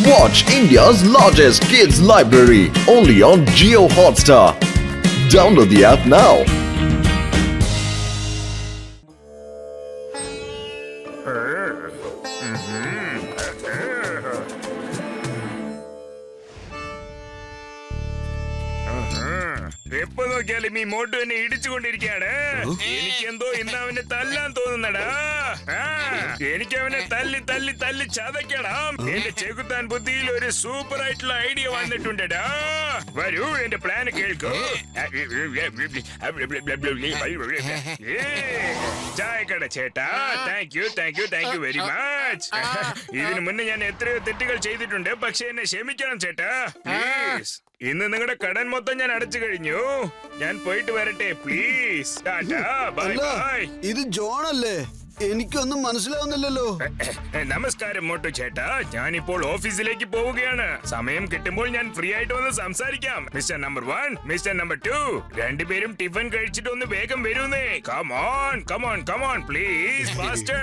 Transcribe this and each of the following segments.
Watch India's largest kids library only on Jio Hotstar. Download the app now. എപ്പോ നോക്കിയാലും ഈ മോട്ടു എന്നെ ഇടിച്ചുകൊണ്ടിരിക്കുകയാണ്. എനിക്കെന്തോ ഇന്ന് അവനെ തല്ലാൻ തോന്നുന്നടാ. എനിക്ക് അവനെ തല്ലി തല്ലി തല്ലി ചതയ്ക്കണം. എന്റെ ചെകുത്താൻ ബുദ്ധിയിൽ ഒരു സൂപ്പർ ആയിട്ടുള്ള ഐഡിയ വന്നിട്ടുണ്ടടാ. വരൂ, എന്റെ പ്ലാൻ കേൾക്കൂ. ചായക്കട ചേട്ടാ, താങ്ക് യു വെരി മച്ച്. ഇതിനു മുന്നേ ഞാൻ എത്രയോ തെറ്റുകൾ ചെയ്തിട്ടുണ്ട്, പക്ഷെ എന്നെ ക്ഷമിക്കണം ചേട്ടാ, പ്ലീസ്. ഇന്ന് നിങ്ങളുടെ കടൻ മൊത്തം ഞാൻ അടച്ചു കഴിഞ്ഞു. ഞാൻ പോയിട്ട് വരട്ടെ, പ്ലീസ്. Tata, bye bye. ഇത് ജോൺ അല്ലേ? എനിക്കൊന്നും മനസ്സിലാവുന്നില്ലല്ലോ. നമസ്കാരം മോട്ടു ചേട്ടാ, ഞാനിപ്പോൾ ഓഫീസിലേക്ക് പോവുകയാണ്. സമയം കിട്ടുമ്പോൾ ഞാൻ ഫ്രീ ആയിട്ട് വന്ന് സംസാരിക്കാം. മിസ്റ്റർ നമ്പർ 1, മിസ്റ്റർ നമ്പർ 2, രണ്ടുപേരും ടിഫിൻ കഴിച്ചിട്ട് ഒന്ന് വേഗം വരൂന്നേ. Come on please, faster.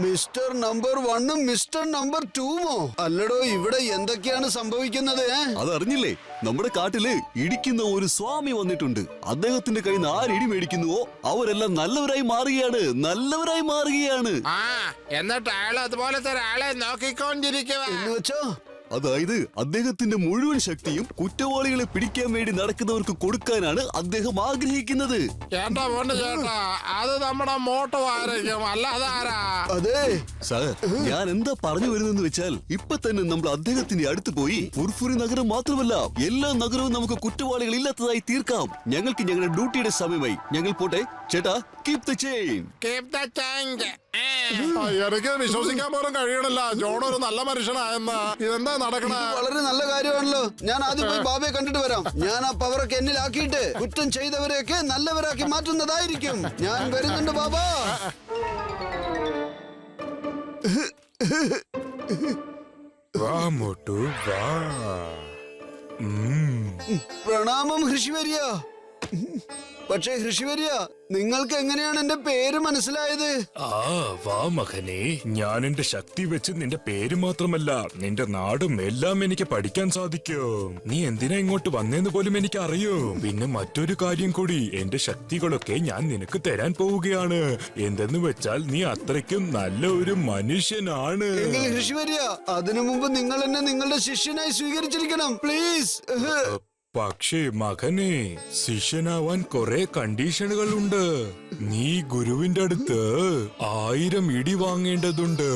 Mister number 1ഉം മിസ്റ്റർ നമ്പർ 2മോ? അല്ലടോ, ഇവിടെ എന്തൊക്കെയാണ് സംഭവിക്കുന്നത്? അതറിഞ്ഞില്ലേ? നമ്മുടെ കാട്ടില് ഇടിക്കുന്ന ഒരു സ്വാമി വന്നിട്ടുണ്ട്. അദ്ദേഹത്തിന്റെ കയ്യിൽ നിന്ന് ആര് ഇടി മേടിക്കുന്നുവോ അവരെല്ലാം നല്ലവരായി മാറുകയാണ്. എന്നിട്ട് അയാൾ അതുപോലത്തെ ഒരാളെ നോക്കിക്കൊണ്ടിരിക്കുക. എന്ന് വെച്ചോ? അതായത് അദ്ദേഹത്തിന്റെ മുഴുവൻ ശക്തിയും കുറ്റവാളികളെ പിടിക്കാൻ വേണ്ടി നടക്കുന്നവർക്ക് കൊടുക്കാനാണ് അദ്ദേഹം ആഗ്രഹിക്കുന്നത്. ചേട്ടാ പൊണ്ണു ചേട്ടാ, അത് നമ്മുടെ മോട്ടോ ആയിരിക്കും, അല്ലാതെ ആരാ? അതെ സാർ, ഞാൻ എന്താ പറഞ്ഞു വരുന്നെന്ന് വെച്ചാൽ, ഇപ്പൊ തന്നെ നമ്മൾ അദ്ദേഹത്തിന്റെ അടുത്ത് പോയി ഫുർഫുരി നഗരം മാത്രമല്ല എല്ലാ നഗരവും നമുക്ക് കുറ്റവാളികൾ ഇല്ലാത്തതായി തീർക്കാം. ഞങ്ങൾക്ക് ഞങ്ങളുടെ ഡ്യൂട്ടിയുടെ സമയമായി. ഞങ്ങൾ പോട്ടെ ചേട്ടാ. Keep the chain. എനിക്ക് വിശ്വസിക്കാൻ പോലും കഴിയണില്ല ജോൺ ഒരു നല്ല മനുഷ്യനായെന്ന്. ഇതെന്താ നടക്കണ? വളരെ നല്ല കാര്യമാണല്ലോ. ഞാൻ ആദ്യം പോയി ബാബയെ കണ്ടിട്ട് വരാം. ഞാൻ ആ പവറൊക്കെ എന്നിലാക്കിയിട്ട് കുറ്റം ചെയ്തവരെയൊക്കെ നല്ലവരാക്കി മാറ്റുന്നതായിരിക്കും. ഞാൻ വരുന്നുണ്ട് ബാബ. വാ മോട്ടു, വാ. പ്രണാമം ഋഷിവര്യ. പക്ഷേ ഋഷിവര്യ, നിങ്ങൾക്ക് എങ്ങനെയാണ് എന്റെ പേര് മനസ്സിലായത്? വാ മകനെ, ഞാൻ എന്റെ ശക്തി വെച്ച് നിന്റെ പേര് മാത്രമല്ല നിന്റെ നാടും എല്ലാം എനിക്ക് പഠിക്കാൻ സാധിക്കും. നീ എന്തിനാ ഇങ്ങോട്ട് വന്നേന്ന് പോലും എനിക്ക് അറിയൂ. പിന്നെ മറ്റൊരു കാര്യം കൂടി, എന്റെ ശക്തികളൊക്കെ ഞാൻ നിനക്ക് തരാൻ പോവുകയാണ്. എന്തെന്ന് വെച്ചാൽ നീ അത്രയ്ക്കും നല്ല ഒരു മനുഷ്യനാണ്. ഋഷിവര്യ, അതിനു മുമ്പ് നിങ്ങൾ എന്നെ നിങ്ങളുടെ ശിഷ്യനായി സ്വീകരിച്ചിരിക്കണം, പ്ലീസ്. പക്ഷേ മകനെ, ശിഷ്യനാവാൻ കുറെ കണ്ടീഷനുകൾ ഉണ്ട്. നീ ഗുരുവിന്റെ അടുത്ത് 1000 ഇടി വാങ്ങേണ്ടതുണ്ട്.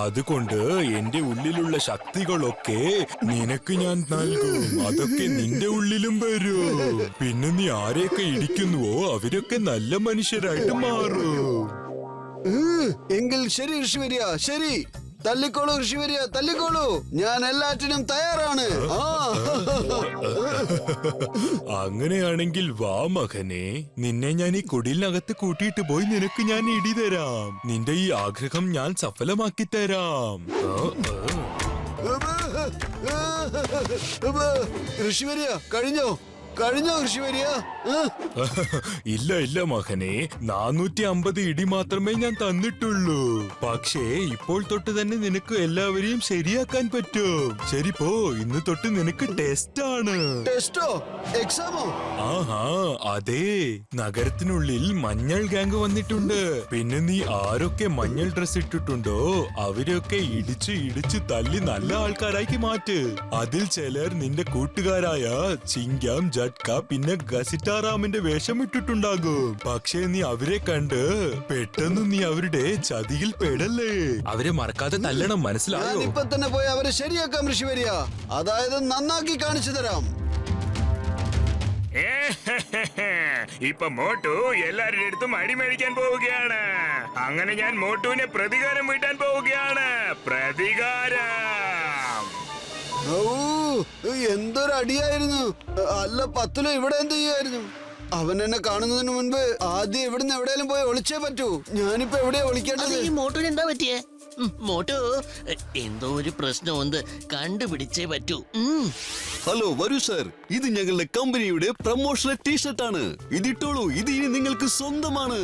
അതുകൊണ്ട് എന്റെ ഉള്ളിലുള്ള ശക്തികളൊക്കെ നിനക്ക് ഞാൻ നൽകും. അതൊക്കെ നിന്റെ ഉള്ളിലും വരും. പിന്നെ നീ ആരെയൊക്കെ ഇടിക്കുന്നുവോ അവരൊക്കെ നല്ല മനുഷ്യരായിട്ട് മാറും. എങ്കിൽ ശരി ഋഷിവര്യ, ശരി. തല്ലിക്കോളൂ ഋഷിവര്യ, തല്ലിക്കോളൂ. ഞാൻ എല്ലാറ്റിനും തയ്യാറാണ്. അങ്ങനെയാണെങ്കിൽ വാ മകനെ, നിന്നെ ഞാൻ ഈ കുടിലിനകത്ത് കൂട്ടിയിട്ട് പോയി നിനക്ക് ഞാൻ ഇടി തരാം. നിന്റെ ഈ ആഗ്രഹം ഞാൻ സഫലമാക്കി തരാം. ഋഷിവര്യ, കഴിഞ്ഞോ ഋഷിവര്യ? ഇല്ല മകനെ, 450 ഇടി മാത്രമേ ഞാൻ തന്നിട്ടുള്ളൂ. പക്ഷേ ഇപ്പോൾ തൊട്ട് തന്നെ നിനക്ക് എല്ലാവരെയും ശരിയാക്കാൻ പറ്റും. ശരി പോ, ഇന്ന് തൊട്ട് നിനക്ക് ടെസ്റ്റ് ആണ്. ടെസ്റ്റോ? എക്സാമോ? അതെ. നഗരത്തിനുള്ളിൽ മഞ്ഞൾ ഗാങ് വന്നിട്ടുണ്ട്. പിന്നെ നീ ആരൊക്കെ മഞ്ഞൾ ഡ്രസ് ഇട്ടിട്ടുണ്ടോ അവരൊക്കെ ഇടിച്ച് തല്ലി നല്ല ആൾക്കാരാക്കി മാറ്റ്. അതിൽ ചിലർ നിന്റെ കൂട്ടുകാരായ ചിങ്കാം, പിന്നെ ഗസിറ്റാറാമിന്റെ വേഷം ഇട്ടിട്ടുണ്ടാകും. പക്ഷേ നീ അവരെ കണ്ട് പെട്ടെന്ന് നീ അവരുടെ ചതിയിൽ പെടല്ലേ. അവരെ മറക്കാതെ തല്ലണം, മനസ്സിലായോ? ഇപ്പൊ തന്നെ പോയി അവരെ ശരിയാക്കാം ഋഷിവര്യ. അതായത് നന്നാക്കി കാണിച്ചു തരാം. ഇപ്പൊ മോട്ടു എല്ലാരുടെ അടുത്തും അടിമേടിക്കാൻ പോവുകയാണ്. അങ്ങനെ ഞാൻ മോട്ടുവിനെ പ്രതികാരം വീട്ടാൻ പോവുകയാണ്. പ്രതികാരം. എന്തൊരു അടിയായിരുന്നു. അല്ല പത്തുലോ, ഇവിടെ എന്ത് ചെയ്യായിരുന്നു? അവൻ എന്നെ കാണുന്നതിന് മുൻപ് ആദ്യം ഇവിടുന്ന് എവിടെയെങ്കിലും പോയി ഒളിച്ചേ പറ്റൂ. ഞാനിപ്പോ എവിടെയാ ഒളിക്കേണ്ടത്? ഈ മോട്ടോന് എന്താ പറ്റിയേ? മോട്ടോ, എന്തോ ഒരു പ്രശ്നമുണ്ട്, കണ്ടുപിടിച്ചേ പറ്റൂ. ഹലോ, വരൂ സർ. ഇത് ഞങ്ങളുടെ കമ്പനിയുടെ പ്രൊമോഷണൽ ടീഷർട്ടാണ്. ഇതിട്ടോളൂ, ഇത് ഇനി നിങ്ങൾക്ക് സ്വന്തമാണ്.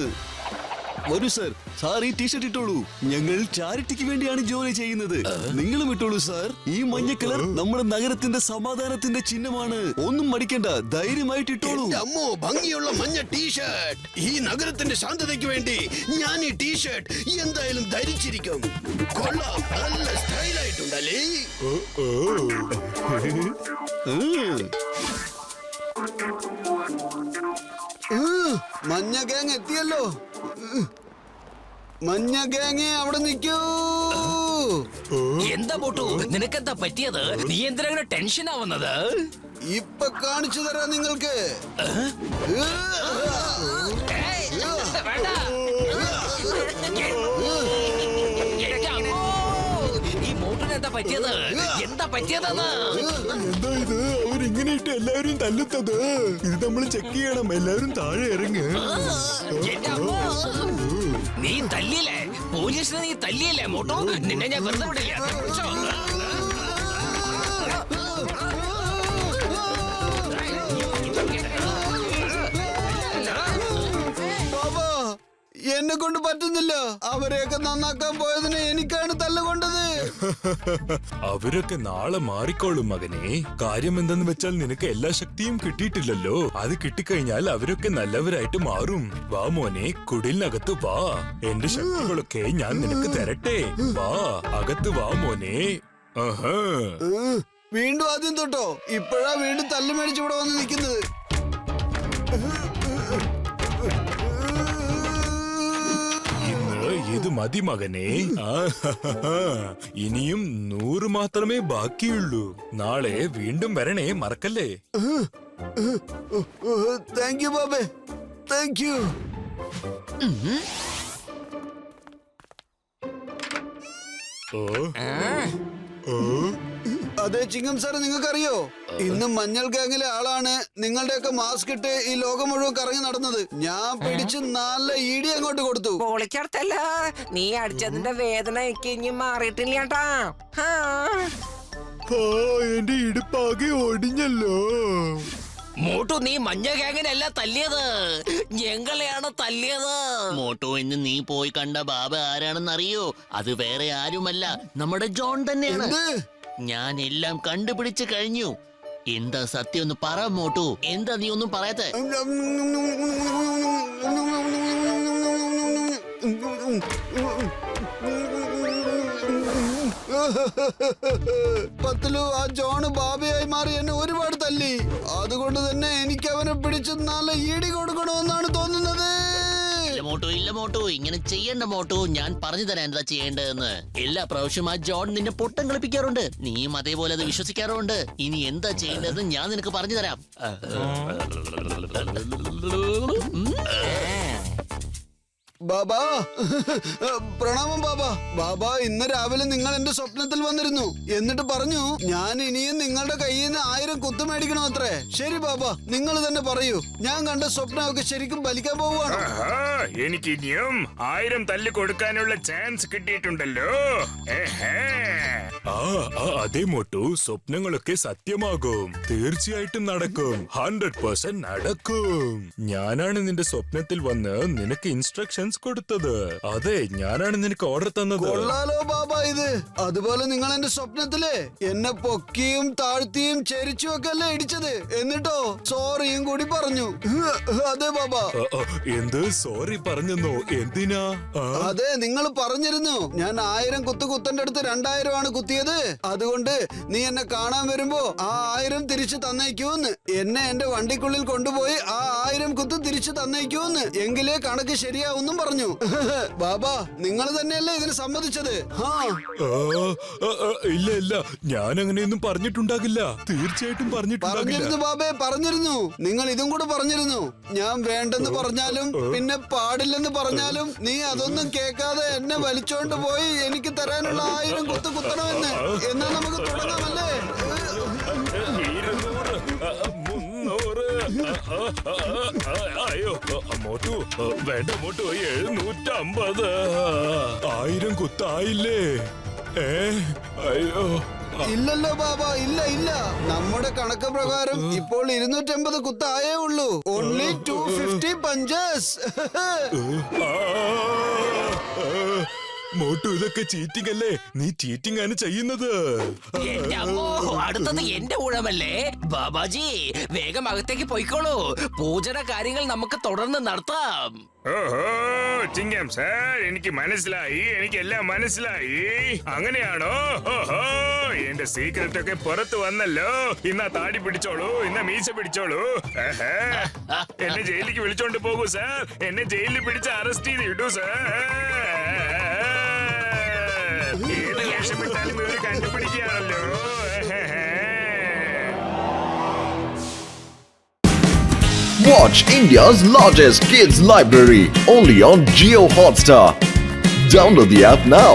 വരൂ സർ, സാർ ഈ ടീഷർട്ട് ഇട്ടോളൂ. ഞങ്ങൾ ചാരിറ്റിക്ക് വേണ്ടിയാണ് ജോലി ചെയ്യുന്നത്. നിങ്ങളും ഇട്ടോളൂ സാർ. ഈ മഞ്ഞ കളർ നമ്മുടെ നഗരത്തിന്റെ സമാധാനത്തിന്റെ ചിഹ്നമാണ്. ഒന്നും മടിക്കണ്ട, ധൈര്യമായിട്ട് ഇട്ടോളൂ. അമ്മോ, ഭംഗിയുള്ള മഞ്ഞ ടീഷർട്ട്. ഈ നഗരത്തിന്റെ ശാന്തതയ്ക്ക് വേണ്ടി ഞാൻ ഈ ടീഷർട്ട് എന്തായാലും ധരിച്ചിരിക്കും. കൊള്ളാം, നല്ല സ്റ്റൈലായിട്ടുണ്ടല്ലേ. മഞ്ഞ ഗാങ് എത്തിയല്ലോ. മഞ്ഞ ഗാങ് അവിടെ നിൽക്കൂ. എന്താ മോട്ടു, നിനക്കെന്താ പറ്റിയത്? നീ എന്തിനാ ഇങ്ങനെ ടെൻഷൻ ആവുന്നത്? ഇപ്പൊ കാണിച്ചു തരാം നിങ്ങൾക്ക്. ഏയ്, വേണ്ട. എന്റെ അമ്മോ, ഈ മോട്ടിന് എന്താ പറ്റിയത്? എന്താ പറ്റിയതെന്ന്? എന്താ ഇത്? അവരിങ്ങനെ ഇട്ട് എല്ലാവരും തല്ലുന്നത്. ഇത് നമ്മൾ ചെക്ക് ചെയ്യണം. എല്ലാവരും താഴെ ഇറങ്ങ്. എന്റെ അമ്മോ, നീ തല്ലിയല്ലേ? പോലീസിനെ നീ തല്ലിയല്ലേ മോട്ടു? നിന്നെ ഞാൻ വെറുതെ വിടില്ല. പിടിച്ചോ. ബാബാ, എന്നെ കൊണ്ട് പറ്റുന്നില്ല. അവരെയൊക്കെ നന്നാക്കാൻ പോയതിന് എനിക്കാണ് തല്ലുകൊണ്ടത്. അവരൊക്കെ നാളെ മാറിക്കോളും മകനെ. കാര്യം എന്തെന്ന് വെച്ചാൽ നിനക്ക് എല്ലാ ശക്തിയും കിട്ടിയിട്ടില്ലല്ലോ. അത് കിട്ടിക്കഴിഞ്ഞാൽ അവരൊക്കെ നല്ലവരായിട്ട് മാറും. വാ മോനെ, കുടിലിനകത്ത് വാ. എന്റെ ശക്തികളൊക്കെ ഞാൻ നിനക്ക് തരട്ടെ. വാ, അകത്ത് വാ മോനെ. ആഹാ. വീണ്ടും ആദ്യം തൊട്ടോ? ഇപ്പോഴാ വീണ്ടും തല്ലു മേടിച്ച് ഇവിടെ വന്ന് നിൽക്കുന്നത്. ഇന്ന് ഇത് മതി മകനെ. ഇനിയും 100 മാത്രമേ ബാക്കിയുള്ളൂ. നാളെ വീണ്ടും വരണേ, മറക്കല്ലേ. താങ്ക് യു ബാബേ, താങ്ക് യു. അതെ ചിങ്ങം സാറ്, നിങ്ങൾക്കറിയോ ഇന്ന് മഞ്ഞൾ ഗാങ്ങിലെ ആളാണ് നിങ്ങളുടെയൊക്കെ മാസ്ക് ഇട്ട് ഈ ലോകം മുഴുവൻ കറങ്ങി നടന്നത്. ഞാൻ പിടിച്ച് നല്ല ഇടി അങ്ങോട്ട് കൊടുത്തു. പൊളിക്കടുത്തല്ല, നീ അടിച്ചതിന്റെ വേദന എനിക്ക് ഇനി മാറിയിട്ടില്ല കേട്ടാ. എന്റെ ഇടുപ്പാകെ ഒടിഞ്ഞല്ലോ. മോട്ടു, നീ മഞ്ഞ ഗാങ്ങിനല്ല തല്ലിയത്, ഞങ്ങളെയാണ് തല്ലിയത്. മോട്ടോ, ഇന്ന് നീ പോയി കണ്ട ബാബ ആരാണെന്ന് അറിയോ? അത് വേറെ ആരുമല്ല, നമ്മുടെ ജോൺ തന്നെയാണ്. എന്ത്? ഞാൻ എല്ലാം കണ്ടുപിടിച്ചു കഴിഞ്ഞു. എന്താ സത്യം ഒന്ന് പറ മോട്ടു. എന്താ നീ ഒന്നും പറയാത്തെ? പത്തിലു, ആ ജോണ് ബാബയായി മാറി എന്നെ ഒരുപാട് തല്ലി. അതുകൊണ്ട് തന്നെ എനിക്ക് അവനെ പിടിച്ച് നല്ല ഇടി കൊടുക്കണമെന്നാണ് തോന്നുന്നത്. ഇല്ല മോട്ടു, ഇങ്ങനെ ചെയ്യണ്ട മോട്ടു. ഞാൻ പറഞ്ഞു തരാൻ എന്താ ചെയ്യേണ്ടതെന്ന്. എല്ലാ പ്രാവശ്യവും ആ ജോൺ നിന്നെ പൊട്ടം കളിപ്പിക്കാറുണ്ട്. നീയും അതേപോലെ അത് വിശ്വസിക്കാറുണ്ട്. ഇനി എന്താ ചെയ്യേണ്ടതെന്ന് ഞാൻ നിനക്ക് പറഞ്ഞു തരാം. ബാബാ, പ്രണാമം ബാബാ. ബാബാ, ഇന്ന് രാവിലെ നിങ്ങൾ എന്റെ സ്വപ്നത്തിൽ വന്നിരുന്നു. എന്നിട്ട് പറഞ്ഞു ഞാൻ ഇനിയും നിങ്ങളുടെ കയ്യിൽ നിന്ന് 1000 കുത്തു മേടിക്കണം അത്രേ. ശരി ബാബാ, നിങ്ങൾ തന്നെ പറയൂ, ഞാൻ കണ്ട സ്വപ്നമൊക്കെ ശരിക്കും ഫലിക്കാൻ പോവുകയാണോ? എനിക്ക് ഇനിയും 1000 തല്ല് കൊടുക്കാനുള്ള ചാൻസ് കിട്ടിയിട്ടുണ്ടല്ലോ. അതെ മോട്ടു, സ്വപ്നങ്ങളൊക്കെ സത്യമാകും. തീർച്ചയായിട്ടും നടക്കും. 100% നടക്കും. ഞാനാണ് നിന്റെ സ്വപ്നത്തിൽ വന്ന് നിനക്ക് ഇൻസ്ട്രക്ഷൻസ് കൊടുത്തത്. അതെ, ഞാനാണ് നിനക്ക് ഓർഡർ തന്നത്. കൊള്ളാലോ ബാബാ ഇത്. അതുപോലെ നിങ്ങൾ എന്റെ സ്വപ്നത്തില് എന്നെ പൊക്കിയും താഴ്ത്തിയും ചെരിച്ചും ഒക്കെ അല്ലേ ഇടിച്ചത്. എന്നിട്ടോ സോറിയും കൂടി പറഞ്ഞു. അതെ ബാബാ. എന്ത് സോറി പറഞ്ഞെന്നോ? എന്തിനാ? അതെ, നിങ്ങൾ പറഞ്ഞിരുന്നു ഞാൻ 1000 കുത്ത് കുത്തന്റെ അടുത്ത് 2000 ആണ് കുത്തിയത്. അതുകൊണ്ട് നീ എന്നെ കാണാൻ വരുമ്പോ ആ 1000 തിരിച്ചു തന്നേക്കൂന്ന്. എന്നെ എന്റെ വണ്ടിക്കുള്ളിൽ കൊണ്ടുപോയി ആ 1000 കുത്ത് തിരിച്ചു തന്നേക്കൂന്ന്. എങ്കിലേ കണക്ക് ശരിയാവുന്നും പറഞ്ഞു. ബാബാ, നിങ്ങൾ തന്നെയല്ലേ ഇതിന് സമ്മതിച്ചത്? ഇല്ല ഇല്ല, ഞാൻ അങ്ങനെയൊന്നും പറഞ്ഞിട്ടുണ്ടാകില്ല. തീർച്ചയായിട്ടും പറഞ്ഞിരുന്നു ബാബേ, പറഞ്ഞിരുന്നു. നിങ്ങൾ ഇതും കൂടെ പറഞ്ഞിരുന്നു. ഞാൻ വേണ്ടെന്ന് പറഞ്ഞാലും പിന്നെ പാടില്ലെന്ന് പറഞ്ഞാലും നീ അതൊന്നും കേൾക്കാതെ എന്നെ വലിച്ചോണ്ട് പോയി എനിക്ക് തരാനുള്ള 1000 കുത്ത് കുത്തണമെന്ന്. എന്നാ നമുക്ക് തുടങ്ങാമല്ലേ? 200, 300. അയ്യോ മോട്ടു, വേണ്ട മോട്ടു, 750. 1000 കുത്തായില്ലേ? അയ്യോ ഇല്ലല്ലോ ബാബ, ഇല്ല ഇല്ല. നമ്മുടെ കണക്ക് പ്രകാരം ഇപ്പോൾ 250 കുത്തായേ ഉള്ളൂ. Only 250 punches. മോട്ടു ഇതൊക്കെ ചീറ്റിംഗ് അല്ലേ? നീ ചീറ്റിംഗ് ആണ് ചെയ്യുന്നത്. എന്റെ അമ്മോ, അടുത്തത് എന്റെ ഊഴമല്ലേ? ബാബാജി വേഗം അകത്തേക്ക് പോയിക്കോളൂ. പൂജന കാര്യങ്ങൾ നമുക്ക് തുടർന്ന് നടത്താം. ഓഹോ ചിങ്കം സാർ, എനിക്ക് മനസ്സിലായി, എനിക്കെല്ലാം മനസ്സിലായി. അങ്ങനെയാണോ? ഓഹോ, എന്റെ സീക്രട്ട് ഒക്കെ പുറത്തു വന്നല്ലോ. ഇന്നാ താടി പിടിച്ചോളൂ, ഇന്നാ മീശ പിടിച്ചോളൂ. ആഹാ. എന്നെ ജയിലിലേക്ക് വിളിച്ചോണ്ട് പോകൂ സാർ. എന്നെ ജയിലിൽ പിടിച്ച് അറസ്റ്റ് ചെയ്ത് ഇടൂ സാർ. ഏത് വേഷമിട്ടാലും ഇവര് കണ്ടുപിടിക്കുകയാണല്ലോ. Watch India's largest kids library only on Geo Hotstar. Download the app now.